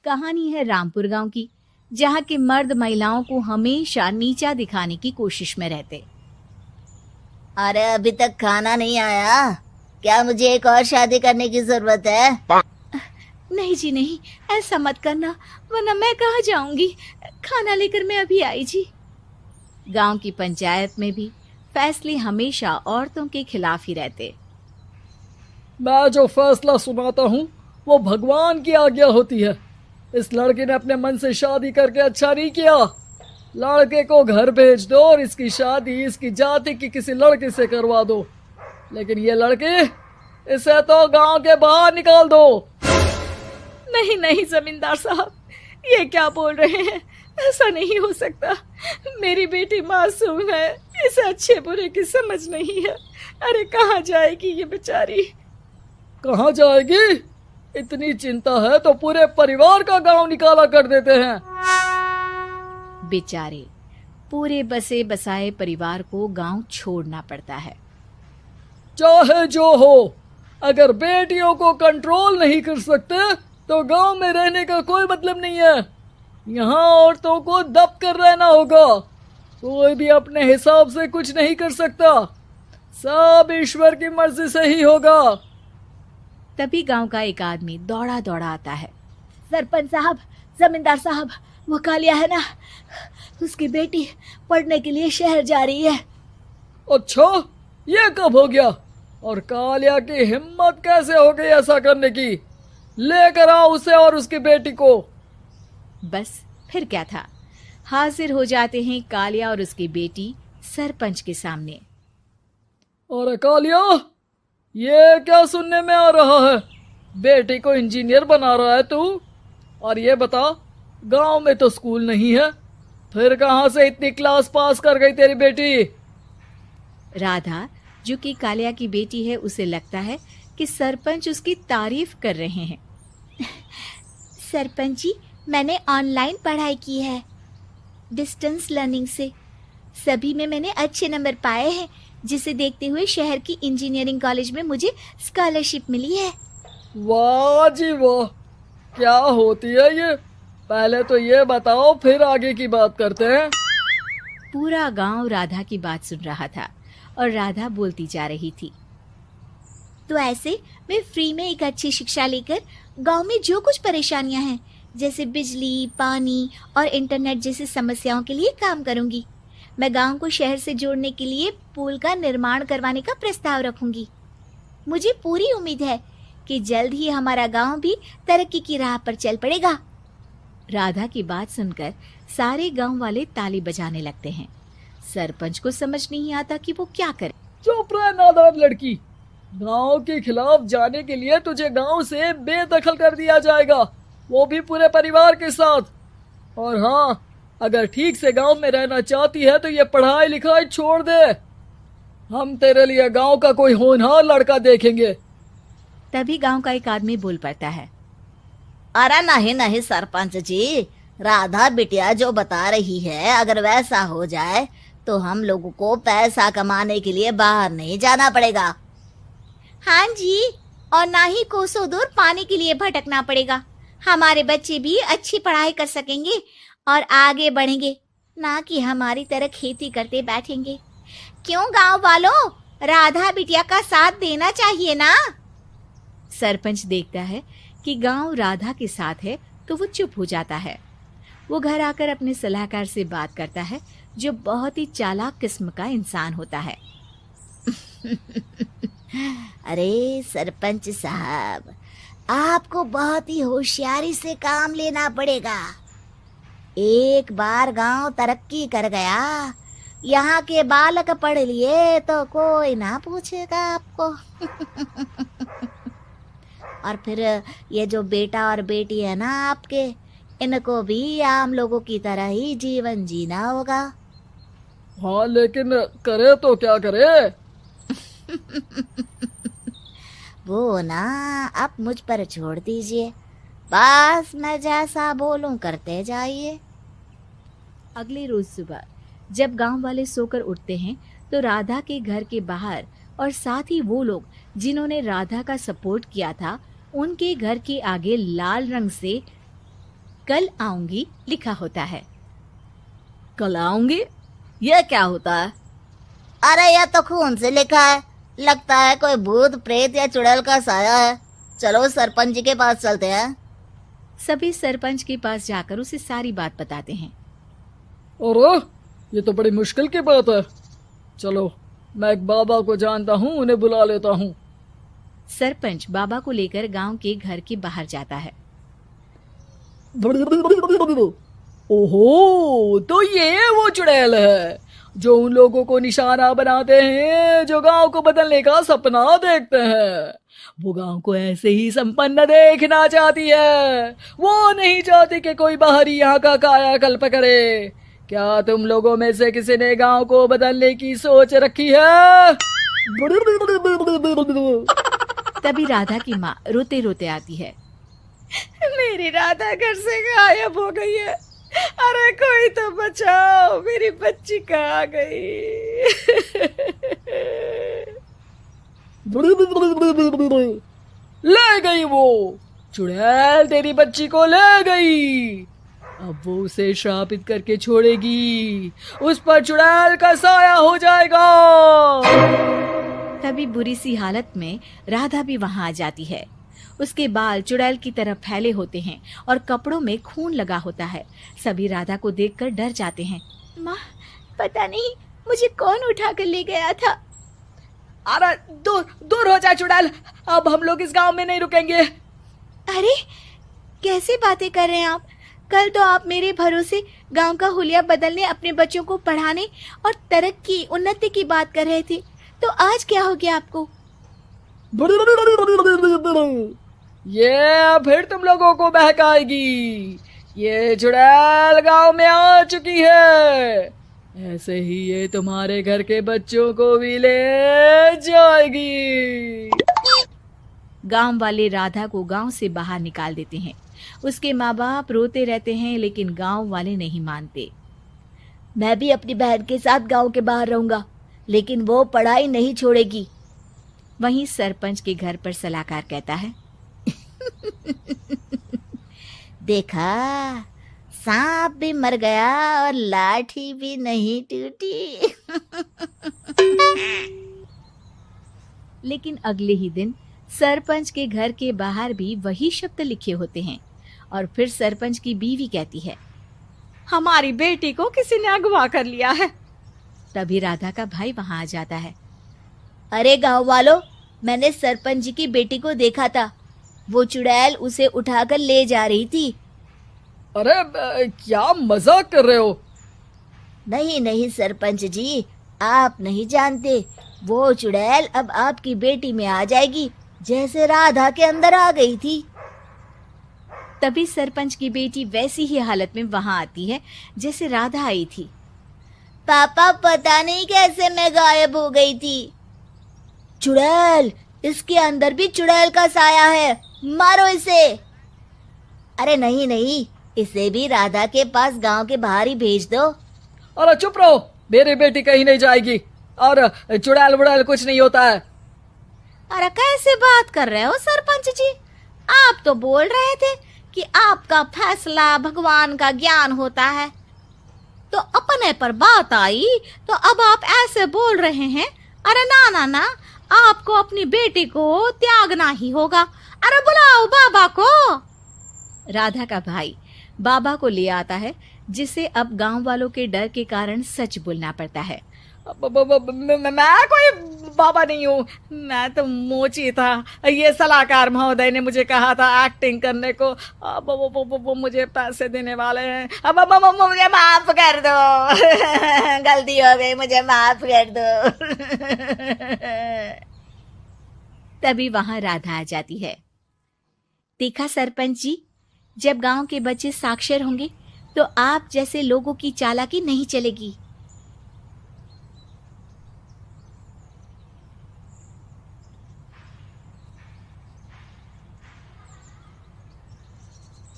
कहानी है रामपुर गांव की, जहां के मर्द महिलाओं को हमेशा नीचा दिखाने की कोशिश में रहते। अरे अभी तक खाना नहीं आया, क्या मुझे एक और शादी करने की जरूरत है? नहीं जी नहीं, ऐसा मत करना, वरना मैं कहाँ जाऊंगी। खाना लेकर मैं अभी आई जी। गांव की पंचायत में भी फैसले हमेशा औरतों के खिलाफ ही रहते। मैं जो फैसला सुनाता हूँ वो भगवान की आज्ञा होती है। इस लड़के ने अपने मन से शादी करके अच्छा नहीं किया। लड़के को घर भेज दो और इसकी शादी इसकी जाति की किसी लड़के से करवा दो, लेकिन ये लड़के, इसे तो गांव के बाहर निकाल दो। नहीं नहीं जमींदार साहब, ये क्या बोल रहे हैं? ऐसा नहीं हो सकता। मेरी बेटी मासूम है, इसे अच्छे बुरे की समझ नहीं है। अरे कहाँ जाएगी ये बेचारी? कहाँ जाएगी? इतनी चिंता है तो पूरे परिवार का गांव निकाला कर देते हैं। बेचारे पूरे बसे बसाए परिवार को गांव छोड़ना पड़ता है। चाहे जो हो, अगर बेटियों को कंट्रोल नहीं कर सकते तो गांव में रहने का कोई मतलब नहीं है। यहाँ औरतों को दब कर रहना होगा। कोई भी अपने हिसाब से कुछ नहीं कर सकता, सब ईश्वर की मर्जी से ही होगा। तभी गांव का एक आदमी दौड़ा दौड़ा आता है। सरपंच साहब, जमींदार साहब, वो कालिया है ना, उसकी बेटी पढ़ने के लिए शहर जा रही है। अच्छा, ये कब हो गया? और कालिया की हिम्मत कैसे हो गई ऐसा करने की? लेकर आओ उसे और उसकी बेटी को। बस फिर क्या था, हाजिर हो जाते हैं कालिया और उसकी बेटी सरपंच के सामने। अरे कालिया, ये क्या सुनने में आ रहा है? बेटी को इंजीनियर बना रहा है तू? और ये बता, गांव में तो स्कूल नहीं है, फिर कहां से इतनी क्लास पास कर गई तेरी बेटी? राधा, जो कि कालिया की बेटी है, उसे लगता है कि सरपंच उसकी तारीफ कर रहे हैं। सरपंच जी, मैंने ऑनलाइन पढ़ाई की है, डिस्टेंस लर्निंग से। सभी में मैंने अच्छे नंबर पाए हैं, जिसे देखते हुए शहर की इंजीनियरिंग कॉलेज में मुझे स्कॉलरशिप मिली है। वाह जी वाह, क्या होती है ये? पहले तो ये बताओ, फिर आगे की बात करते हैं। पूरा गांव राधा की बात सुन रहा था और राधा बोलती जा रही थी। तो ऐसे मैं फ्री में एक अच्छी शिक्षा लेकर गांव में जो कुछ परेशानियां हैं, जैसे बिजली, पानी और इंटरनेट जैसी समस्याओं के लिए काम करूंगी। मैं गांव को शहर से जोड़ने के लिए पुल का निर्माण करवाने का प्रस्ताव रखूंगी। मुझे पूरी उम्मीद है कि जल्द ही हमारा गांव भी तरक्की की राह पर चल पड़ेगा। राधा की बात सुनकर सारे गांव वाले ताली बजाने लगते हैं। सरपंच को समझ नहीं आता कि वो क्या करे। चुप रह नादान लड़की, गांव के खिलाफ जाने के लिए तुझे गांव से बेदखल कर दिया जाएगा, वो भी पूरे परिवार के साथ। और हाँ, अगर ठीक से गांव में रहना चाहती है तो ये पढ़ाई लिखाई छोड़ दे। हम तेरे लिए गांव का कोई होनहार लड़का देखेंगे। तभी गांव का एक आदमी बोल पड़ता है। अरे नहीं नहीं सरपंच जी, राधा बिटिया जो बता रही है, अगर वैसा हो जाए तो हम लोगों को पैसा कमाने के लिए बाहर नहीं जाना पड़ेगा। हाँ जी, और ना ही कोसों दूर पानी के लिए भटकना पड़ेगा। हमारे बच्चे भी अच्छी पढ़ाई कर सकेंगे और आगे बढ़ेंगे, ना कि हमारी तरह खेती करते बैठेंगे। क्यों गांव वालों, राधा बिटिया का साथ देना चाहिए ना। सरपंच देखता है कि गांव राधा के साथ है तो वो चुप हो जाता है। वो घर आकर अपने सलाहकार से बात करता है, जो बहुत ही चालाक किस्म का इंसान होता है। अरे सरपंच साहब, आपको बहुत ही होशियारी से काम लेना पड़ेगा। एक बार गांव तरक्की कर गया, यहाँ के बालक पढ़ लिए तो कोई ना पूछेगा आपको। और फिर ये जो बेटा और बेटी है ना आपके, इनको भी आम लोगों की तरह ही जीवन जीना होगा। हाँ, लेकिन करे तो क्या करे? वो ना आप मुझ पर छोड़ दीजिए, बस मैं जैसा बोलूं करते जाइए। अगले रोज सुबह जब गांव वाले सोकर उठते हैं तो राधा के घर के बाहर और साथ ही वो लोग जिन्होंने राधा का सपोर्ट किया था, उनके घर के आगे लाल रंग से कल आऊंगी लिखा होता है। कल आऊंगी, यह क्या होता है? अरे यह तो खून से लिखा है, लगता है कोई भूत प्रेत या चुड़ैल का साया है। चलो सरपंच जी के पास चलते हैं। सभी सरपंच के पास जाकर उसे सारी बात बताते हैं। अरे ये तो बड़ी मुश्किल की बात है। चलो मैं एक बाबा को जानता हूँ, उन्हें बुला लेता हूँ। सरपंच बाबा को लेकर गांव के घर के बाहर जाता है। ओहो, तो ये वो चुड़ैल है जो उन लोगों को निशाना बनाते हैं जो गांव को बदलने का सपना देखते हैं। वो गांव को ऐसे ही संपन्न देखना चाहती है। वो नहीं चाहती कि कोई बाहरी यहाँ का कायाकल्प करे। क्या तुम लोगों में से किसी ने गांव को बदलने की सोच रखी है? तभी राधा की माँ रोते रोते आती है। मेरी राधा घर से गायब हो गई है। अरे कोई तो बचाओ, मेरी बच्ची कहाँ गई? ले गई वो चुड़ैल, तेरी बच्ची को ले गई। अब वो उसे श्रापित करके छोड़ेगी, उस पर चुड़ैल का साया हो जाएगा। तभी बुरी सी हालत में राधा भी वहां आ जाती है। उसके बाल चुड़ैल की तरह फैले होते हैं और कपड़ों में खून लगा होता है। सभी राधा को देखकर डर जाते हैं। माँ, पता नहीं मुझे कौन उठा कर ले गया था। अरे दूर दूर हो जा चुड़ैल, अब हम लोग इस गांव में नहीं रुकेंगे। अरे कैसे बातें कर रहे हैं आप? कल तो आप मेरे भरोसे गांव का हुलिया बदलने, अपने बच्चों को पढ़ाने और तरक्की उन्नति की बात कर रहे थे, तो आज क्या हो गया आपको? ये फिर तुम लोगों को बहकाएगी। ये चुड़ैल गांव में आ चुकी है, ऐसे ही ये तुम्हारे घर के बच्चों को भी ले जाएगी। गांव वाले राधा को गांव से बाहर निकाल देते हैं। उसके माँ बाप रोते रहते हैं, लेकिन गांव वाले नहीं मानते। मैं भी अपनी बहन के साथ गांव के बाहर रहूंगा, लेकिन वो पढ़ाई नहीं छोड़ेगी। वहीं सरपंच के घर पर सलाहकार कहता है। देखा, सांप भी मर गया और लाठी भी नहीं टूटी। लेकिन अगले ही दिन सरपंच के घर के बाहर भी वही शब्द लिखे होते हैं। और फिर सरपंच की बीवी कहती है, हमारी बेटी को किसी ने अगवा कर लिया है। तभी राधा का भाई वहां आ जाता है। अरे गांव वालों, मैंने सरपंच जी की बेटी को देखा था। वो चुड़ैल उसे उठाकर ले जा रही थी। अरे क्या मजाक कर रहे हो? नहीं नहीं सरपंच जी, आप नहीं जानते। वो चुड़ैल अब आपकी बेटी में आ जाएगी, जैसे राधा के अंदर आ गई थी। तभी सरपंच की बेटी वैसी ही हालत में वहां आती है जैसे राधा आई थी। पापा, पता नहीं कैसे मैं गायब हो गई थी। चुड़ैल, इसके अंदर भी चुड़ैल का साया है, मारो इसे। अरे नहीं नहीं, इसे भी राधा के पास गांव के बाहर ही भेज दो। अरे चुप रहो, मेरी बेटी कहीं नहीं जाएगी और चुड़ैल वुड़ैल कुछ नहीं होता है। अरे कैसे बात कर रहे हो सरपंच जी? आप तो बोल रहे थे कि आपका फैसला भगवान का ज्ञान होता है, तो अपने पर बात आई तो अब आप ऐसे बोल रहे हैं। अरे ना ना ना, आपको अपनी बेटी को त्यागना ही होगा। अरे बुलाओ बाबा को। राधा का भाई बाबा को ले आता है, जिसे अब गांव वालों के डर के कारण सच बोलना पड़ता है। मैं कोई बाबा नहीं हूँ, मैं तो मोची था। ये सलाहकार महोदय ने मुझे कहा था एक्टिंग करने को। अब वो मुझे पैसे देने वाले हैं। अब मुझे माफ कर दो। गलती हो गई, मुझे माफ कर दो। तभी वहां राधा आ जाती है। देखा सरपंच जी, जब गांव के बच्चे साक्षर होंगे तो आप जैसे लोगों की चालाकी नहीं चलेगी।